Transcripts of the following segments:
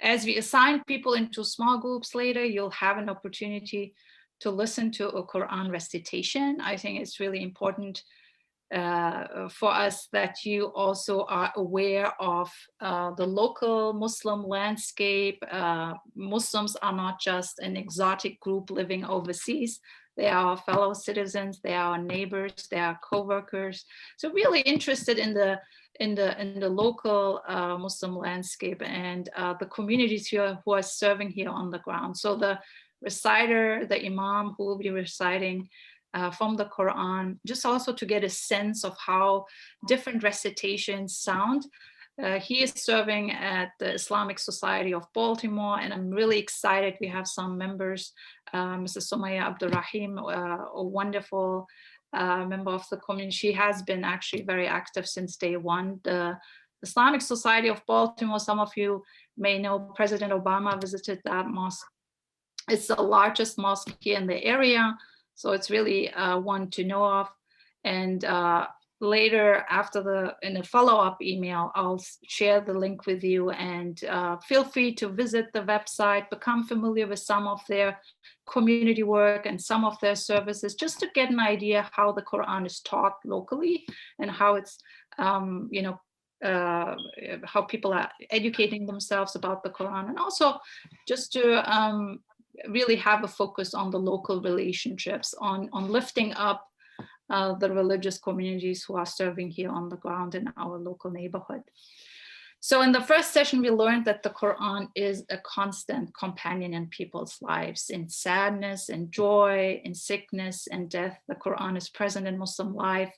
As we assign people into small groups later, you'll have an opportunity to listen to a Quran recitation. I think it's really important for us that you also are aware of the local Muslim landscape. Muslims are not just an exotic group living overseas. They are fellow citizens, they are neighbors, they are co-workers. So really interested in the local Muslim landscape and the communities here who are serving here on the ground. So the reciter, the imam who will be reciting from the Quran, just also to get a sense of how different recitations sound. He is serving at the Islamic Society of Baltimore, and I'm really excited. We have some members, Mrs. Sumaya Abdurrahim, a wonderful member of the community. She has been actually very active since day one. The Islamic Society of Baltimore, some of you may know, President Obama visited that mosque. It's the largest mosque here in the area, so it's really one to know of. And later, in a follow-up email, I'll share the link with you, and feel free to visit the website, become familiar with some of their community work and some of their services, just to get an idea how the Quran is taught locally and how it's, how people are educating themselves about the Quran, and also just to really have a focus on the local relationships, on lifting up the religious communities who are serving here on the ground in our local neighborhood. So in the first session, we learned that the Quran is a constant companion in people's lives. In sadness and joy, in sickness and death, the Quran is present in Muslim life.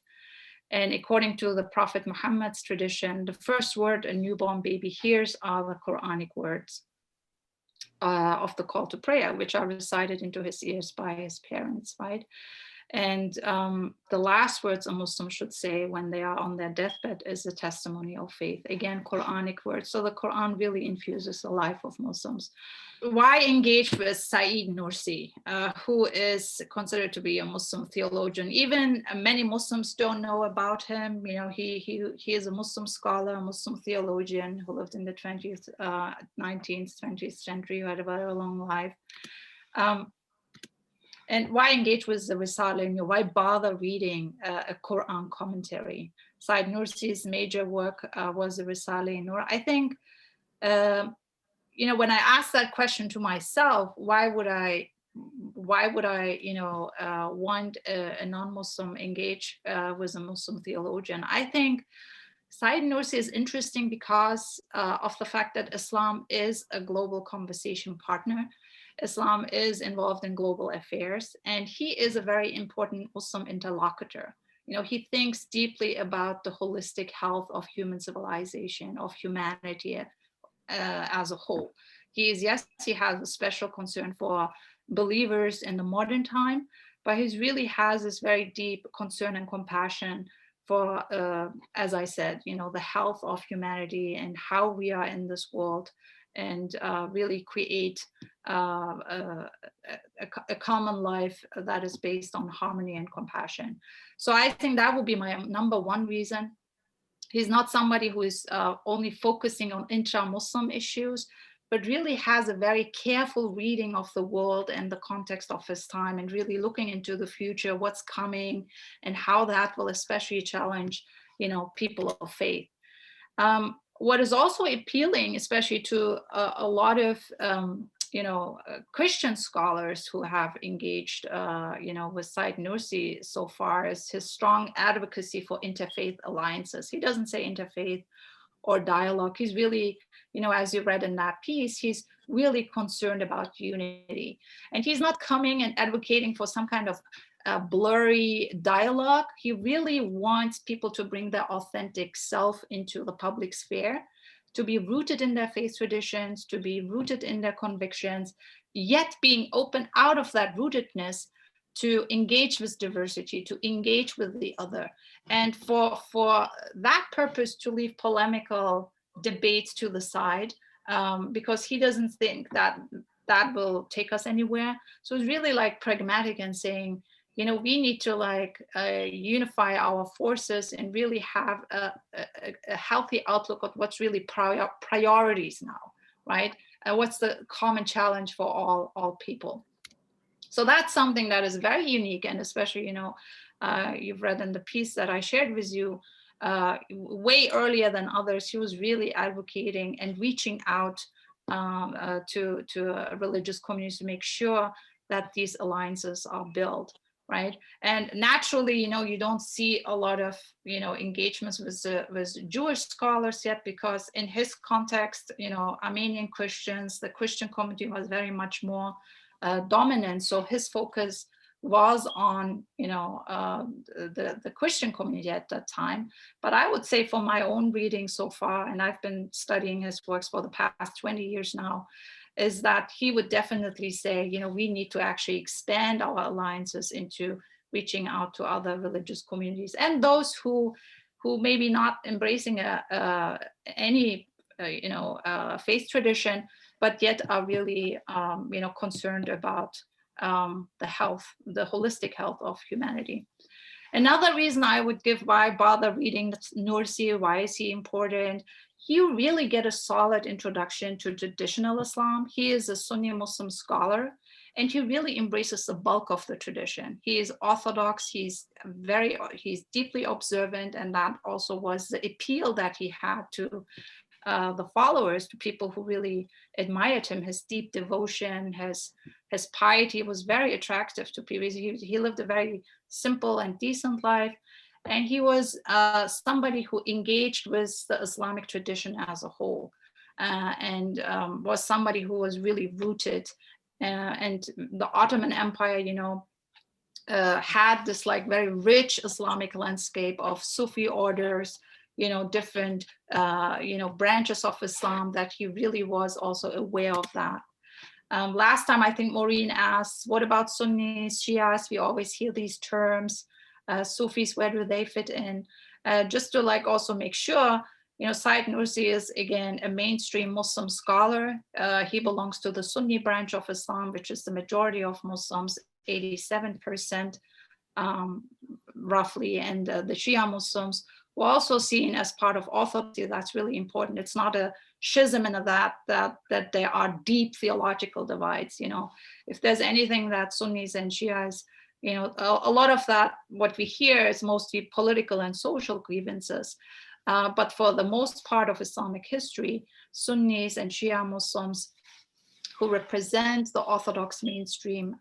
And according to the Prophet Muhammad's tradition, the first word a newborn baby hears are the Quranic words of the call to prayer, which are recited into his ears by his parents, right? And the last words a Muslim should say when they are on their deathbed is a testimony of faith. Again, Quranic words. So the Quran really infuses the life of Muslims. Why engage with Said Nursi, who is considered to be a Muslim theologian? Even many Muslims don't know about him. You know, he is a Muslim scholar, a Muslim theologian who lived in the 20th, 19th, 20th century, who had a very long life. And why engage with the Risala? Why bother reading a Quran commentary? Said Nursi's major work was the Risala Nur. I think, when I asked that question to myself, why would I, want a non-Muslim engage with a Muslim theologian? I think Said Nursi is interesting because of the fact that Islam is a global conversation partner. Islam is involved in global affairs, and he is a very important Muslim interlocutor. He thinks deeply about the holistic health of human civilization, of humanity as a whole. He has a special concern for believers in the modern time, but he really has this very deep concern and compassion for, as I said, the health of humanity and how we are in this world, and really create a common life that is based on harmony and compassion. So I think that would be my number one reason. He's not somebody who is only focusing on intra-Muslim issues, but really has a very careful reading of the world and the context of his time, and really looking into the future, what's coming, and how that will especially challenge, people of faith. What is also appealing, especially to a lot of Christian scholars who have engaged, with Said Nursi so far, is his strong advocacy for interfaith alliances. He doesn't say interfaith or dialogue. He's really, as you read in that piece, he's really concerned about unity. And he's not coming and advocating for some kind of blurry dialogue. He really wants people to bring their authentic self into the public sphere, to be rooted in their faith traditions, to be rooted in their convictions, yet being open out of that rootedness to engage with diversity, to engage with the other. And for that purpose, to leave polemical debates to the side, because he doesn't think that will take us anywhere. So it's really pragmatic and saying, we need to unify our forces and really have a healthy outlook of what's really priorities now, right? what's the common challenge for all people. So that's something that is very unique, and especially, you've read in the piece that I shared with you, way earlier than others, he was really advocating and reaching out to religious communities to make sure that these alliances are built, right? And naturally, you don't see a lot of, engagements with Jewish scholars yet, because in his context, Armenian Christians, the Christian community was very much more dominant. So his focus was on, the Christian community at that time. But I would say, for my own reading so far, and I've been studying his works for the past 20 years now, is that he would definitely say, we need to actually expand our alliances into reaching out to other religious communities, and those who maybe not embracing any faith tradition, but yet are really concerned about the health, the holistic health of humanity. Another reason I would give why bother reading Nursi, why is he important? You really get a solid introduction to traditional Islam. He is a Sunni Muslim scholar, and he really embraces the bulk of the tradition. He is orthodox, he's deeply observant, and that also was the appeal that he had to the followers, to people who really admired him. His deep devotion, his piety was very attractive to people. He lived a very simple and decent life, and he was somebody who engaged with the Islamic tradition as a whole, and was somebody who was really rooted. And the Ottoman Empire, had this like very rich Islamic landscape of Sufi orders, different, branches of Islam, that he really was also aware of that. Last time, I think Maureen asked, what about Sunnis, Shias? We always hear these terms. Sufis, where do they fit in? Just to also make sure, Said Nursi is, again, a mainstream Muslim scholar. He belongs to the Sunni branch of Islam, which is the majority of Muslims, 87%, roughly, and the Shia Muslims were also seen as part of orthodoxy. That's really important. It's not a schism in that there are deep theological divides. If there's anything that Sunnis and Shias, a lot of that, what we hear is mostly political and social grievances. But for the most part of Islamic history, Sunnis and Shia Muslims who represent the Orthodox mainstream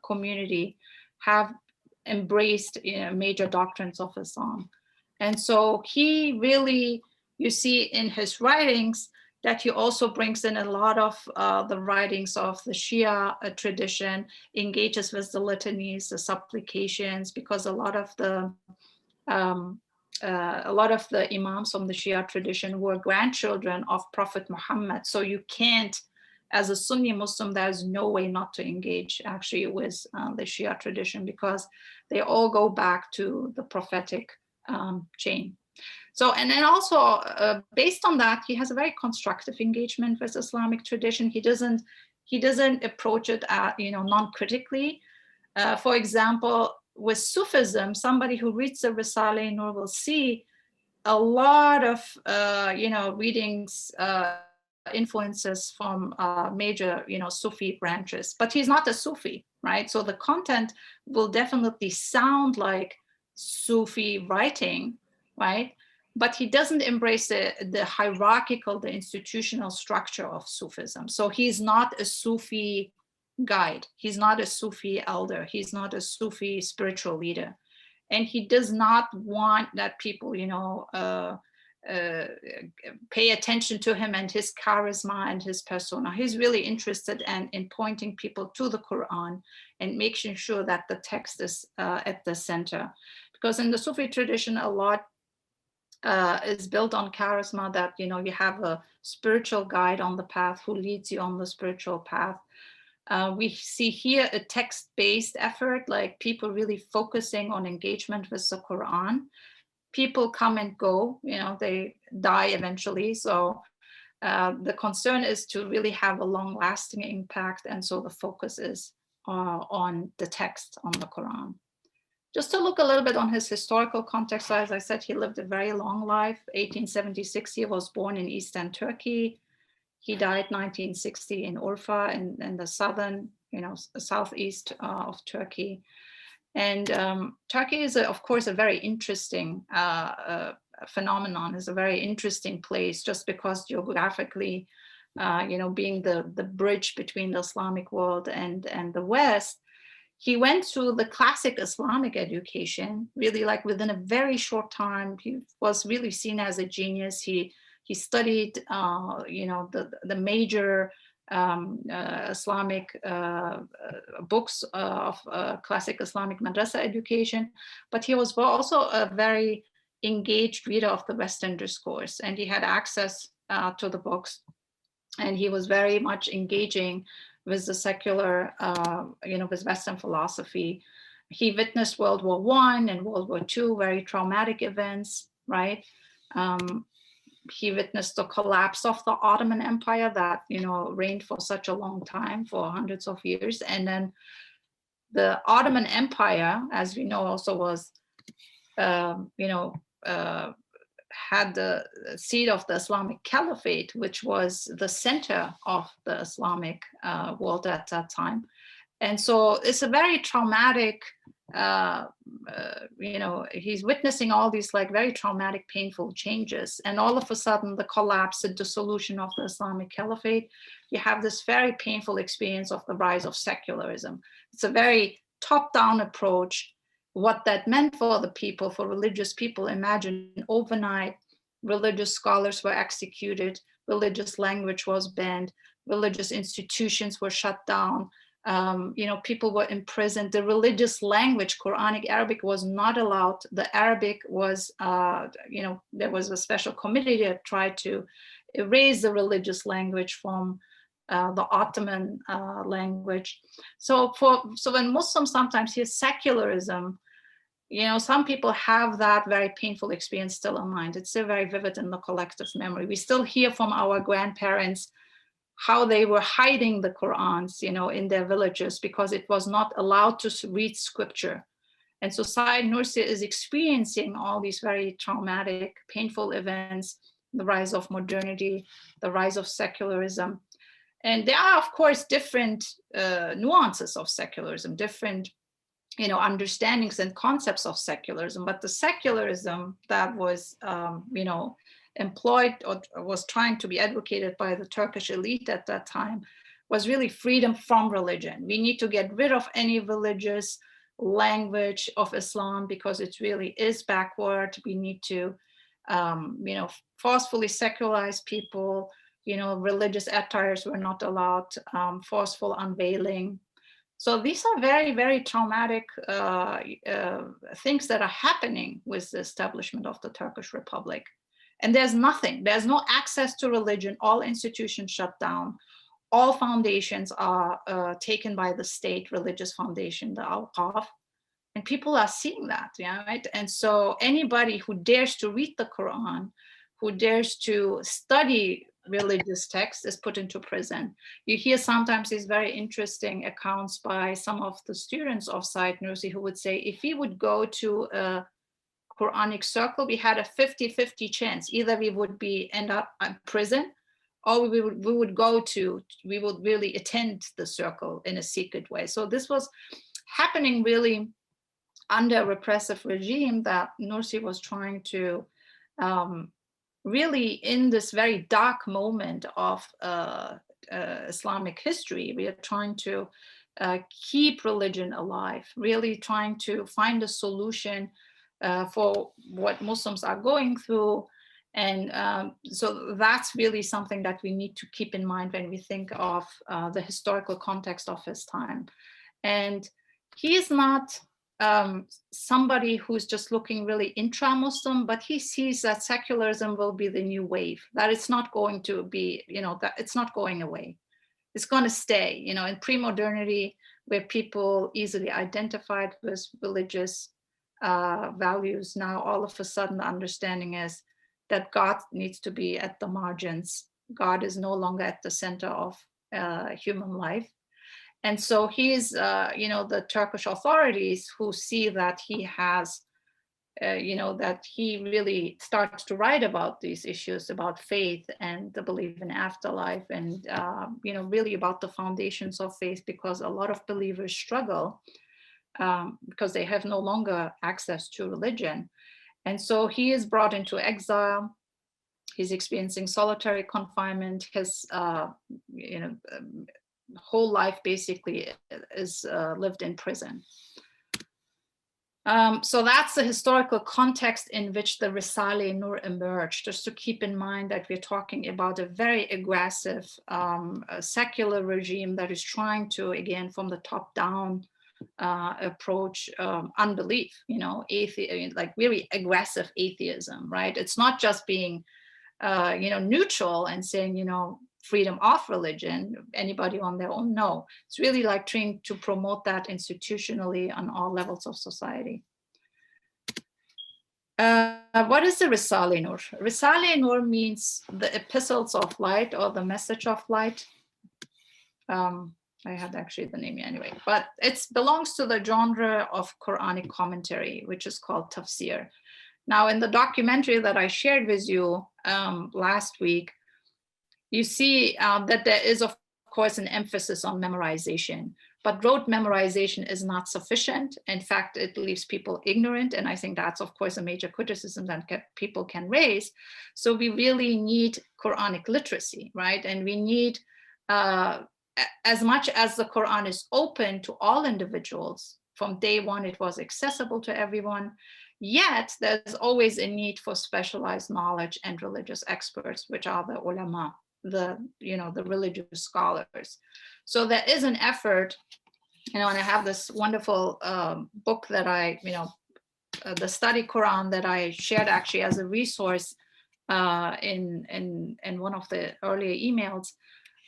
community have embraced major doctrines of Islam. And so he really, you see in his writings that he also brings in a lot of the writings of the Shia tradition, engages with the litanies, the supplications, because a lot of the imams from the Shia tradition were grandchildren of Prophet Muhammad. So you can't, as a Sunni Muslim, there's no way not to engage actually with the Shia tradition, because they all go back to the prophetic chain. So, and then also based on that, he has a very constructive engagement with Islamic tradition. He doesn't approach it non-critically. For example, with Sufism, somebody who reads the Risale-i-Nur will see a lot of readings, influences from major Sufi branches, but he's not a Sufi, right? So the content will definitely sound like Sufi writing, right? But he doesn't embrace the hierarchical, the institutional structure of Sufism. So he's not a Sufi guide. He's not a Sufi elder. He's not a Sufi spiritual leader. And he does not want that people, pay attention to him and his charisma and his persona. He's really interested in pointing people to the Qur'an and making sure that the text is at the center. Because in the Sufi tradition, a lot is built on charisma, that you have a spiritual guide on the path who leads you on the spiritual path. We see here a text-based effort, like people really focusing on engagement with the Quran. People come and go, they die eventually. So the concern is to really have a long-lasting impact, and so the focus is on the text, on the Quran. Just to look a little bit on his historical context, as I said, he lived a very long life. 1876, he was born in Eastern Turkey. He died 1960 in Urfa in the southern, southeast of Turkey. And Turkey is, of course, a very interesting phenomenon, is a very interesting place just because geographically, being the bridge between the Islamic world and the West. He went through the classic Islamic education, really like within a very short time. He was really seen as a genius. He studied, the major Islamic books of classic Islamic madrasa education, but he was also a very engaged reader of the Western discourse, and he had access to the books, and he was very much engaging with the secular, with Western philosophy. He witnessed World War I and World War II, very traumatic events, right? He witnessed the collapse of the Ottoman Empire that, reigned for such a long time, for hundreds of years. And then the Ottoman Empire, as we know, also was, had the seat of the Islamic Caliphate, which was the center of the Islamic world at that time. And so it's a very traumatic, he's witnessing all these like very traumatic, painful changes. And all of a sudden, the collapse and dissolution of the Islamic Caliphate, you have this very painful experience of the rise of secularism. It's a very top-down approach. What that meant for the people, for religious people, imagine overnight, religious scholars were executed, religious language was banned, religious institutions were shut down, people were imprisoned. The religious language, Quranic Arabic, was not allowed. The Arabic was, there was a special committee that tried to erase the religious language from the Ottoman language. So when Muslims sometimes hear secularism, some people have that very painful experience still in mind. It's still very vivid in the collective memory. We still hear from our grandparents how they were hiding the Qur'ans, in their villages because it was not allowed to read scripture. And so Said Nursi is experiencing all these very traumatic, painful events, the rise of modernity, the rise of secularism. And there are, of course, different nuances of secularism, different understandings and concepts of secularism, but the secularism that was, employed or was trying to be advocated by the Turkish elite at that time was really freedom from religion. We need to get rid of any religious language of Islam because it really is backward. We need to, forcefully secularize people. Religious attires were not allowed, forceful unveiling. So these are very, very traumatic things that are happening with the establishment of the Turkish Republic. And there's no access to religion, all institutions shut down, all foundations are taken by the state, religious foundation, the Awqaf, and people are seeing that, right? And so anybody who dares to read the Quran, who dares to study religious texts is put into prison. You hear sometimes these very interesting accounts by some of the students of Said Nursi who would say, if we would go to a Quranic circle, we had a 50-50 chance. Either we would end up in prison, or we would really attend the circle in a secret way. So this was happening really under a repressive regime that Nursi was trying to really, in this very dark moment of Islamic history, we are trying to keep religion alive, really trying to find a solution for what Muslims are going through. And so that's really something that we need to keep in mind when we think of the historical context of his time. And he is not somebody who's just looking really intra-Muslim, but he sees that secularism will be the new wave, that it's not going to be, that it's not going away. It's going to stay, in pre-modernity, where people easily identified with religious values. Now, all of a sudden, the understanding is that God needs to be at the margins. God is no longer at the center of human life. And so he's, the Turkish authorities who see that he has that he really starts to write about these issues about faith and the belief in afterlife, and really about the foundations of faith, because a lot of believers struggle because they have no longer access to religion. And so he is brought into exile. He's experiencing solitary confinement. His whole life basically is lived in prison. So that's the historical context in which the Risale-i-Nur emerged, just to keep in mind that we're talking about a very aggressive secular regime that is trying to, again, from the top down, approach unbelief, like really aggressive atheism, right? It's not just being, neutral and saying, freedom of religion, anybody on their own. No, it's really like trying to promote that institutionally on all levels of society. What is the Risale-i-Nur? Risale-i-Nur means the epistles of light, or the message of light. I had actually the name anyway, but it belongs to the genre of Quranic commentary, which is called tafsir. Now, in the documentary that I shared with you last week, you see that there is, of course, an emphasis on memorization, but rote memorization is not sufficient. In fact, it leaves people ignorant. And I think that's, of course, a major criticism that people can raise. So we really need Quranic literacy, right? And we need, as much as the Quran is open to all individuals, from day one, it was accessible to everyone. Yet there's always a need for specialized knowledge and religious experts, which are the ulama, the religious scholars. So there is an effort, and I have this wonderful book that I, the study Quran that I shared actually as a resource in one of the earlier emails,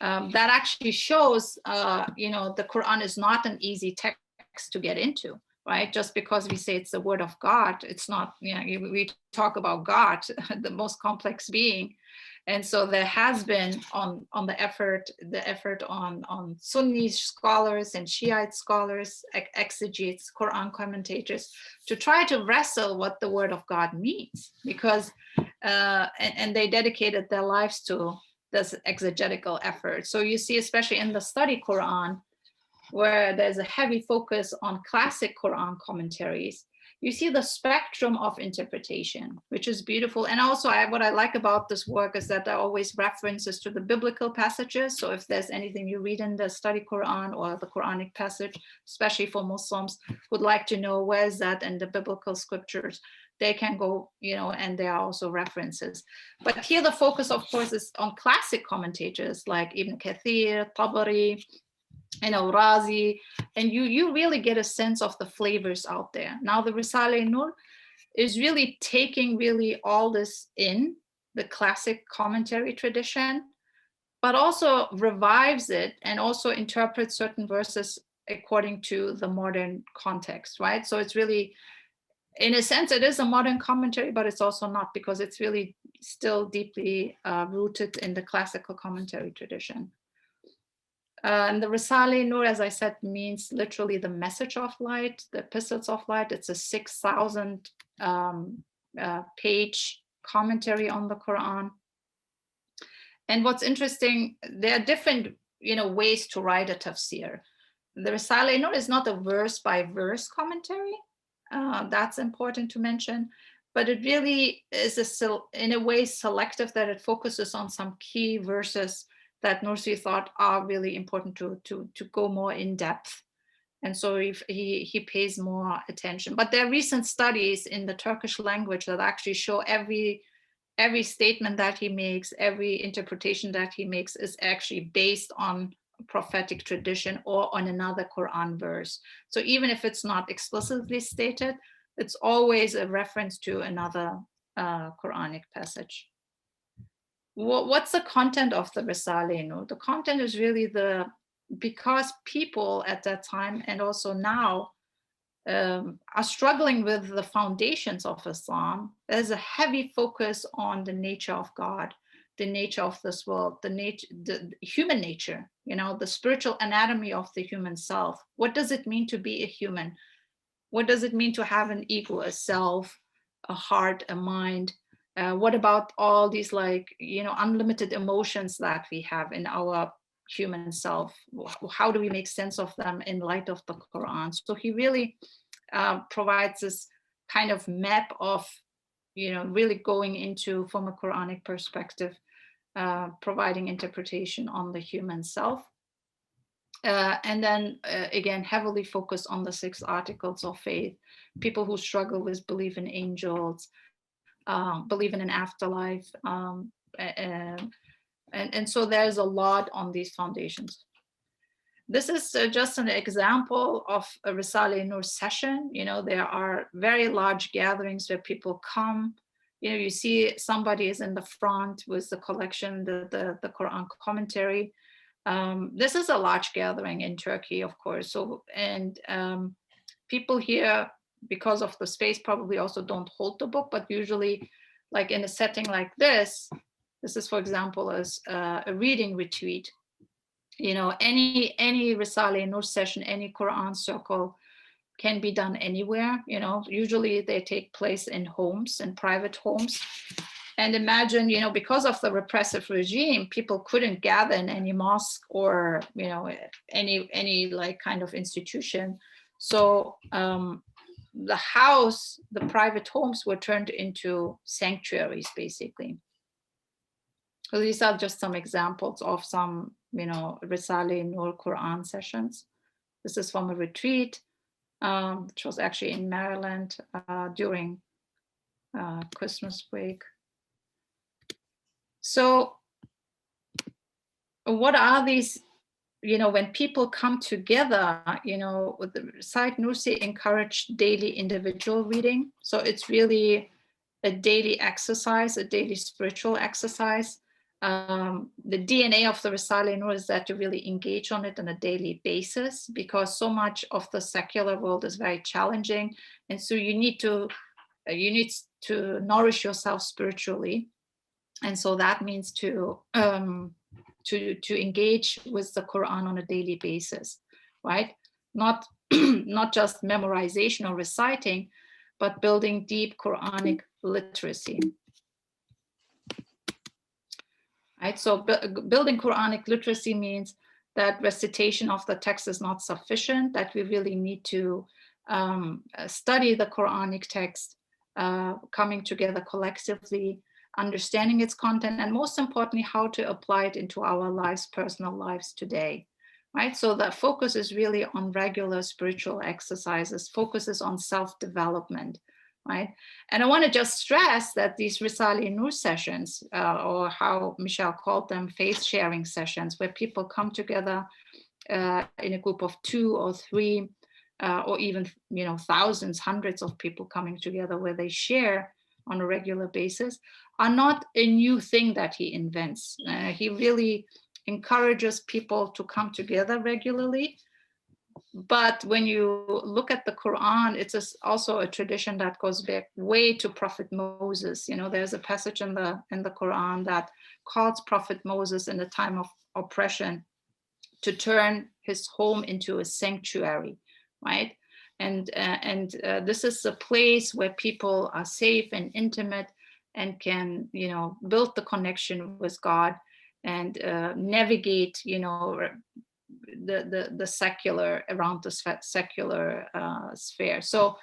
that actually shows, the Quran is not an easy text to get into. Right? Just because we say it's the word of God, it's not, we talk about God, the most complex being. And so there has been on the effort on Sunni scholars and Shiite scholars, exegetes, Quran commentators, to try to wrestle what the word of God means, because, and they dedicated their lives to this exegetical effort. So you see, especially in the study Quran, where there's a heavy focus on classic Quran commentaries, you see the spectrum of interpretation, which is beautiful. And also what I like about this work is that there are always references to the biblical passages. So if there's anything you read in the study Quran or the Quranic passage, especially for Muslims who'd like to know where is that in the biblical scriptures, they can go, and there are also references. But here the focus, of course, is on classic commentators like Ibn Kathir, Tabari, Razi, and you really get a sense of the flavors out there. Now the Risale-i-Nur is really taking really all this in, the classic commentary tradition, but also revives it and also interprets certain verses according to the modern context, right? So it's really, in a sense, it is a modern commentary, but it's also not, because it's really still deeply rooted in the classical commentary tradition. And the Risale-i-Nur, as I said, means literally the message of light, the epistles of light. It's a 6,000 page commentary on the Quran. And what's interesting, there are different ways to write a tafsir. The Risale-i-Nur is not a verse by verse commentary. That's important to mention. But it really is in a way selective, that it focuses on some key verses that Nursi thought are really important to go more in depth. And so he pays more attention. But there are recent studies in the Turkish language that actually show every statement that he makes, every interpretation that he makes is actually based on prophetic tradition or on another Quran verse. So even if it's not explicitly stated, it's always a reference to another Quranic passage. What's the content of the Risale-i-Nur? The content is really because people at that time and also now are struggling with the foundations of Islam. There's a heavy focus on the nature of God, the nature of this world, the human nature, the spiritual anatomy of the human self. What does it mean to be a human? What does it mean to have an ego, a self? a heart, a mind? What about all these, like, unlimited emotions that we have in our human self? How do we make sense of them in light of the Quran? So he really provides this kind of map of, really going into, from a Quranic perspective, providing interpretation on the human self. And then again, heavily focused on the 6 articles of faith, people who struggle with belief in angels, believe in an afterlife. And so there's a lot on these foundations. This is just an example of a Risale-e-Nur session. There are very large gatherings where people come. You see somebody is in the front with the collection, the Quran commentary. This is a large gathering in Turkey, of course. So, and people here, because of the space, probably also don't hold the book, but usually, like in a setting like this is, for example, as a reading retreat. Any Risale-e-Nur session, any Quran circle can be done anywhere. Usually they take place in homes, in private homes. And imagine, because of the repressive regime, people couldn't gather in any mosque or, any like kind of institution. So the private homes were turned into sanctuaries, basically. So these are just some examples of some, Risale-e-Nur Quran sessions. This is from a retreat, which was actually in Maryland during Christmas break. So what are these, when people come together, with the site, Nursi encouraged daily individual reading. So it's really a daily exercise, a daily spiritual exercise. The DNA of the Risale-e-Nur is that to really engage on it on a daily basis, because so much of the secular world is very challenging. And so you need to nourish yourself spiritually. And so that means to engage with the Quran on a daily basis, right? Not just memorization or reciting, but building deep Quranic literacy. Right? So building Quranic literacy means that recitation of the text is not sufficient, that we really need to study the Quranic text, coming together collectively, understanding its content, and most importantly, how to apply it into our lives, personal lives today, right? So the focus is really on regular spiritual exercises, focuses on self-development, right? And I want to just stress that these Risale-e-Nur sessions, or how Michelle called them, faith-sharing sessions, where people come together in a group of 2 or 3, or even, thousands, hundreds of people coming together where they share on a regular basis, are not a new thing that he invents. He really encourages people to come together regularly. But when you look at the Quran, it's also a tradition that goes back way to Prophet Moses. There's a passage in the Quran that calls Prophet Moses in the time of oppression to turn his home into a sanctuary, right? And this is a place where people are safe and intimate and can, build the connection with God and navigate, the secular, around the secular sphere. So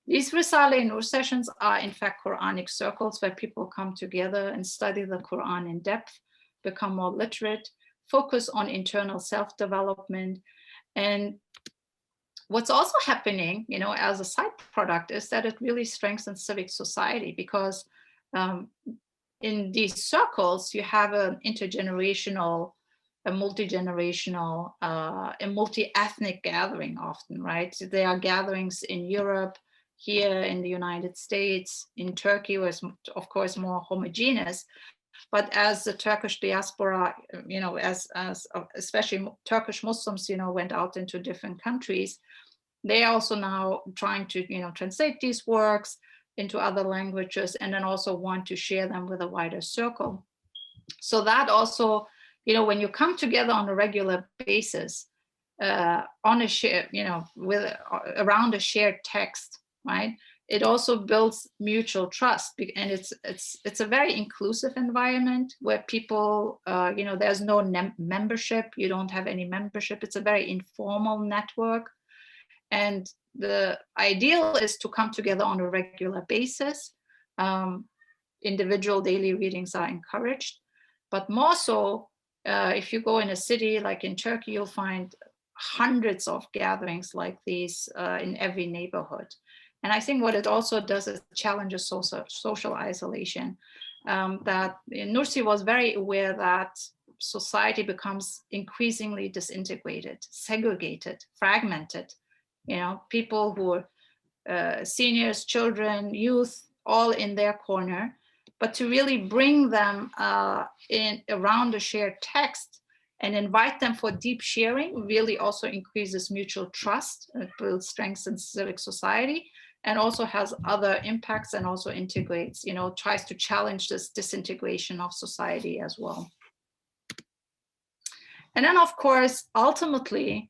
these Risale-e-Nur sessions are in fact Quranic circles where people come together and study the Quran in depth, become more literate, focus on internal self-development. And what's also happening, as a side product, is that it really strengthens civic society, because in these circles, you have an intergenerational, a multi-generational, a multi-ethnic gathering often, right? So there are gatherings in Europe, here in the United States, in Turkey, where it's, of course, more homogeneous. But as the Turkish diaspora, as especially Turkish Muslims, went out into different countries, they are also now trying to, translate these works into other languages, and then also want to share them with a wider circle. So that also, when you come together on a regular basis, on a share, with around a shared text, right? it also builds mutual trust, and it's a very inclusive environment where people, there's no membership. You don't have any membership. It's a very informal network, and the ideal is to come together on a regular basis. Individual daily readings are encouraged, but more so, if you go in a city like in Turkey, you'll find hundreds of gatherings like these in every neighborhood. And I think what it also does is challenges social isolation. That Nursi was very aware that society becomes increasingly disintegrated, segregated, fragmented. People who are seniors, children, youth, all in their corner. But to really bring them in around a shared text and invite them for deep sharing really also increases mutual trust. It builds, strengthens civic society, and also has other impacts, and also integrates, tries to challenge this disintegration of society as well. And then, of course, ultimately,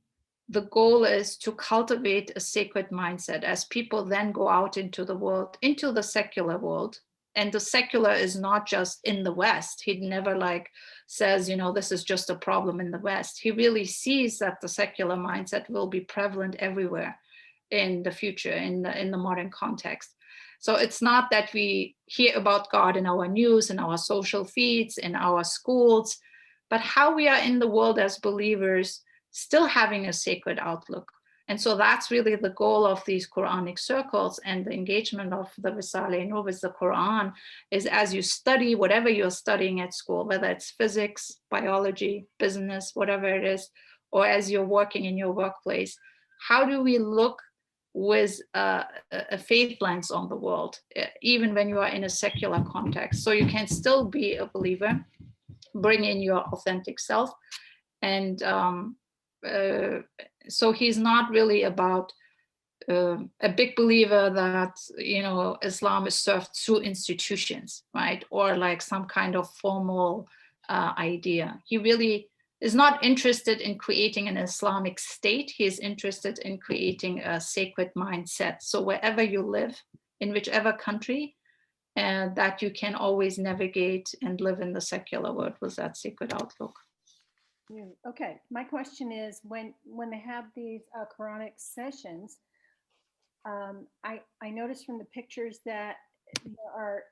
the goal is to cultivate a sacred mindset as people then go out into the world, into the secular world. And the secular is not just in the West. He never says, this is just a problem in the West. He really sees that the secular mindset will be prevalent everywhere in the future, in the modern context. So it's not that we hear about God in our news, in our social feeds, in our schools, but how we are in the world as believers, still having a sacred outlook. And so that's really the goal of these Quranic circles, and the engagement of the Risale Nur with the Quran is, as you study whatever you're studying at school, whether it's physics, biology, business, whatever it is, or as you're working in your workplace, how do we look with a faith lens on the world, even when you are in a secular context? So you can still be a believer, bring in your authentic self. And so he's not really about a big believer that, Islam is served through institutions, right? Or like some kind of formal idea. He really is not interested in creating an Islamic state. He is interested in creating a sacred mindset. So wherever you live, in whichever country, that you can always navigate and live in the secular world with that sacred outlook. Okay, my question is, when they have these Quranic sessions, I noticed from the pictures that there are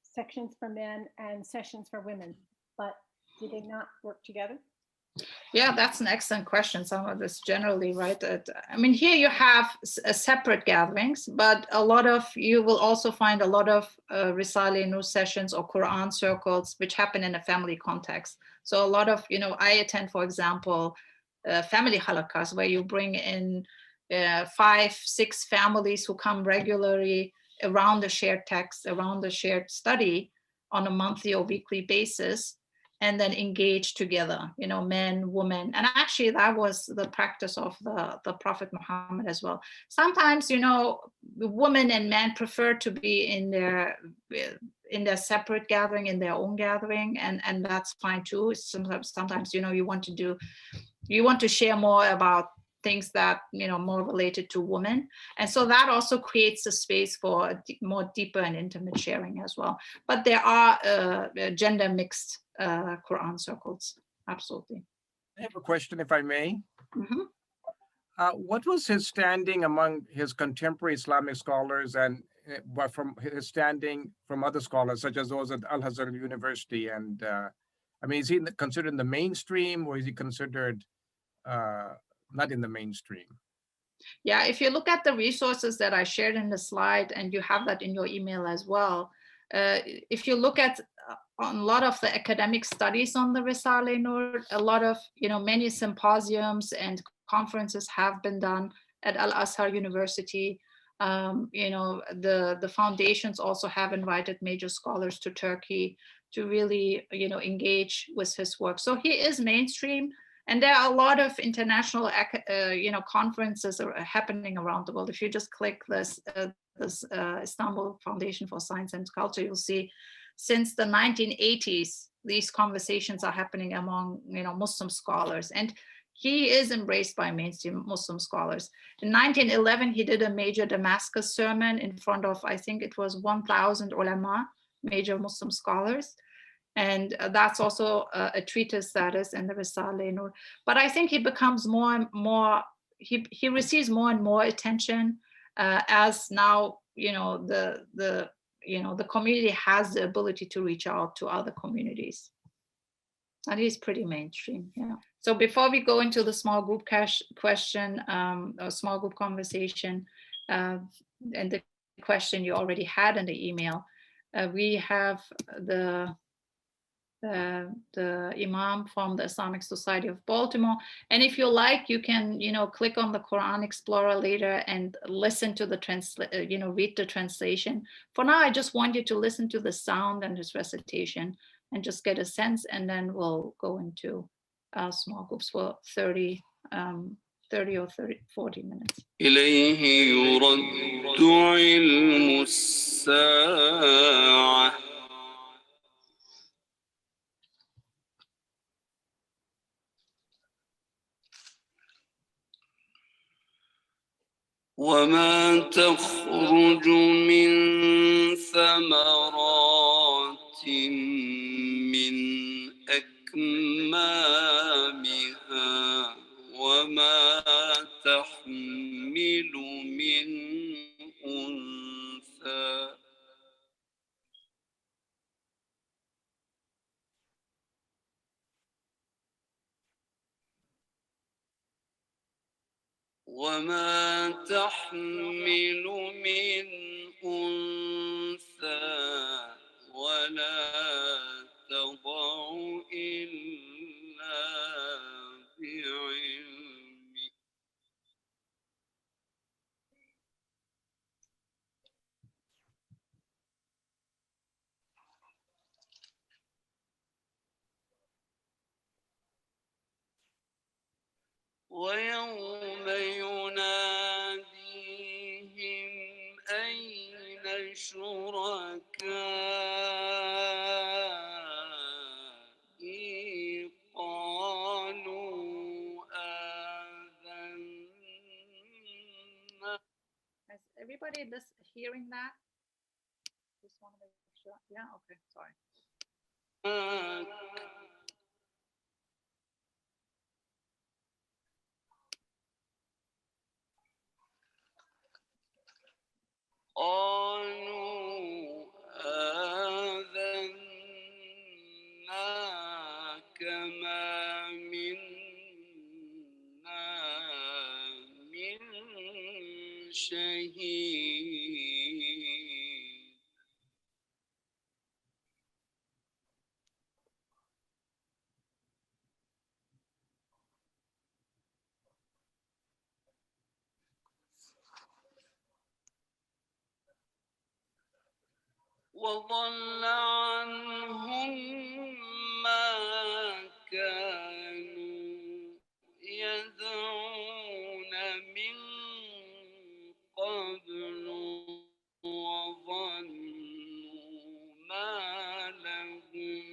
sections for men and sessions for women, but do they not work together? Yeah, that's an excellent question. Some of this generally, right? Here you have separate gatherings, but you will also find a lot of Risale Nur sessions or Quran circles, which happen in a family context. So a lot of, I attend, for example, family halakas, where you bring in 5-6 families who come regularly around the shared text, around the shared study on a monthly or weekly basis, and then engage together, men, women. And actually that was the practice of the Prophet Muhammad as well. Sometimes, women and men prefer to be in their separate gathering, in their own gathering, and that's fine too. Sometimes, you want to share more about things that, more related to women. And so that also creates a space for more deeper and intimate sharing as well. But there are gender mixed Quran circles. Absolutely. I have a question, if I may. Mm-hmm. What was his standing among his contemporary Islamic scholars, and from his standing from other scholars, such as those at Al-Azhar University? And is he considered in the mainstream, or is he considered not in the mainstream? Yeah, if you look at the resources that I shared in the slide, and you have that in your email as well, if you look at on a lot of the academic studies on the Risale Nur, a lot of, many symposiums and conferences have been done at Al-Azhar University. The foundations also have invited major scholars to Turkey to really, engage with his work. So he is mainstream. And there are a lot of international, conferences are happening around the world. If you just click this Istanbul Foundation for Science and Culture, you'll see since the 1980s, these conversations are happening among, Muslim scholars. And he is embraced by mainstream Muslim scholars. In 1911, he did a major Damascus sermon in front of, I think it was 1,000 ulama, major Muslim scholars. And that's also a treatise that is in the Risale-e-Nur. But I think he becomes more and more, he receives more and more attention as now, the community has the ability to reach out to other communities. And he's pretty mainstream, yeah. So before we go into the small group question, or small group conversation, and the question you already had in the email, we have the Imam from the Islamic Society of Baltimore. And if you like, you can, click on the Quran Explorer later and listen to the read the translation. For now, I just want you to listen to the sound and his recitation and just get a sense, and then we'll go into small groups for 30 or 40 minutes. إليه يرد علم الساعة وما تخرج من ثمرات من أكمامها وما تحمل من أنثى وما تحمل من أنثى ولا تضع إلا بعلمه ويوم يناديهم أين شركائي قالوا آذنا. Is everybody hearing that? Just want to make sure. Yeah, okay, sorry. قالوا آذناك ما منا من شهيد وضل عنهم ما كانوا يدعون من قبل وظنوا ما لهم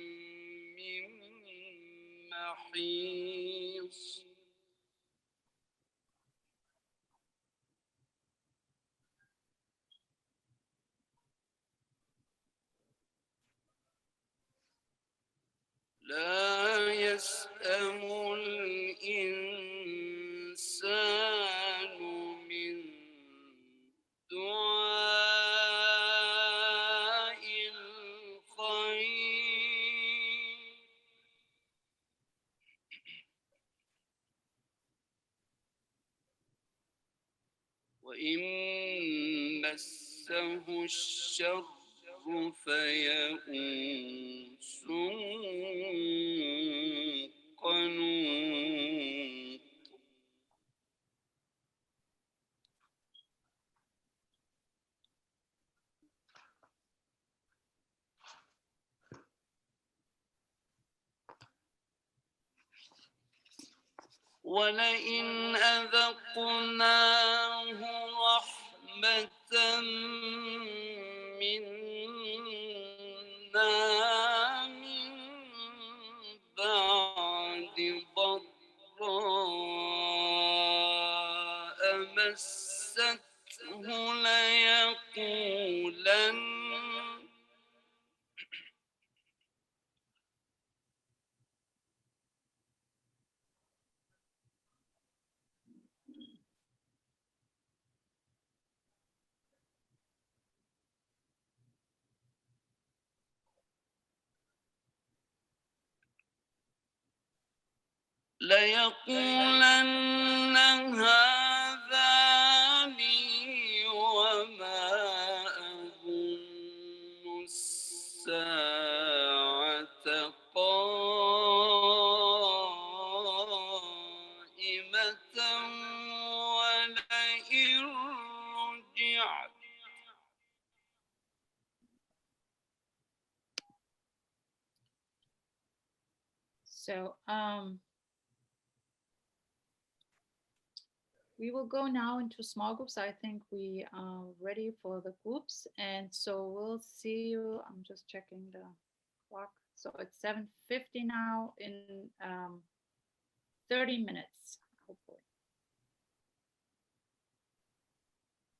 من محيص لا يسأم الإنسان من دعاء الخير وإن مسه الشر فيئوس قنوط ولئن أذقناه رحمة منا من بعد ضر مسته ليقولن ليقولن هذا لي وما أظن الساعة قائمة ولئن رجعت So we will go now into small groups. I think we are ready for the groups. And so we'll see you. I'm just checking the clock. So it's 7:50 now in 30 minutes.